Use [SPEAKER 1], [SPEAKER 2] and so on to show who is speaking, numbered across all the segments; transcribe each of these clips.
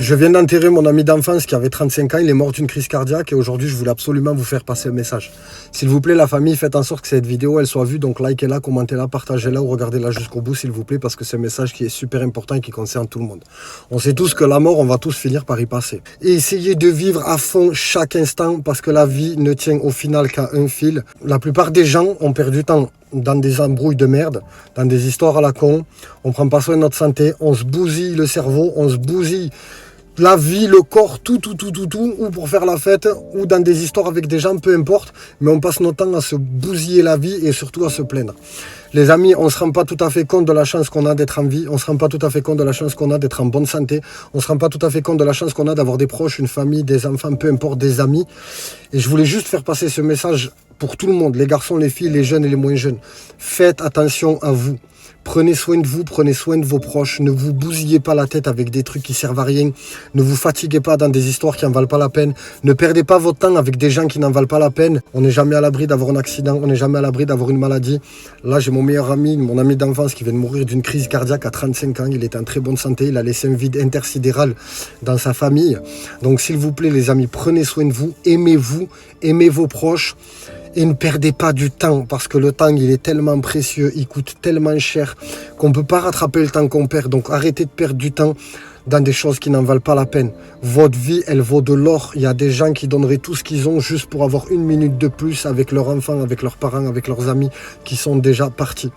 [SPEAKER 1] Je viens d'enterrer mon ami d'enfance qui avait 35 ans, il est mort d'une crise cardiaque et aujourd'hui je voulais absolument vous faire passer un message. S'il vous plaît la famille, faites en sorte que cette vidéo elle soit vue, donc likez-la, commentez-la, partagez-la ou regardez-la jusqu'au bout s'il vous plaît parce que c'est un message qui est super important et qui concerne tout le monde. On sait tous que la mort, on va tous finir par y passer. Et essayez de vivre à fond chaque instant parce que la vie ne tient au final qu'à un fil. La plupart des gens ont perdu du temps dans des embrouilles de merde, dans des histoires à la con, on prend pas soin de notre santé, on se bousille le cerveau, on se bousille la vie, le corps, tout, ou pour faire la fête, ou dans des histoires avec des gens, peu importe, mais on passe notre temps à se bousiller la vie et surtout à se plaindre. Les amis, on ne se rend pas tout à fait compte de la chance qu'on a d'être en vie, on ne se rend pas tout à fait compte de la chance qu'on a d'être en bonne santé, on ne se rend pas tout à fait compte de la chance qu'on a d'avoir des proches, une famille, des enfants, peu importe, des amis. Et je voulais juste faire passer ce message pour tout le monde, les garçons, les filles, les jeunes et les moins jeunes. Faites attention à vous. Prenez soin de vous, prenez soin de vos proches. Ne vous bousillez pas la tête avec des trucs qui servent à rien. Ne vous fatiguez pas dans des histoires qui n'en valent pas la peine. Ne perdez pas votre temps avec des gens qui n'en valent pas la peine. On n'est jamais à l'abri d'avoir un accident. On n'est jamais à l'abri d'avoir une maladie. Là, j'ai mon meilleur ami, mon ami d'enfance qui vient de mourir d'une crise cardiaque à 35 ans. Il était en très bonne santé. Il a laissé un vide intersidéral dans sa famille. Donc, s'il vous plaît, les amis, prenez soin de vous. Aimez vos proches. Et ne perdez pas du temps, parce que le temps, il est tellement précieux, il coûte tellement cher qu'on ne peut pas rattraper le temps qu'on perd. Donc arrêtez de perdre du temps dans des choses qui n'en valent pas la peine. Votre vie, elle vaut de l'or. Il y a des gens qui donneraient tout ce qu'ils ont juste pour avoir une minute de plus avec leurs enfants, avec leurs parents, avec leurs amis qui sont déjà partis.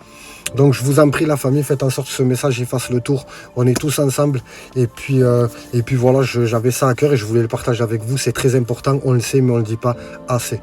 [SPEAKER 1] Donc je vous en prie la famille, faites en sorte que ce message il fasse le tour. On est tous ensemble et puis voilà, j'avais ça à cœur et je voulais le partager avec vous. C'est très important, on le sait mais on ne le dit pas assez.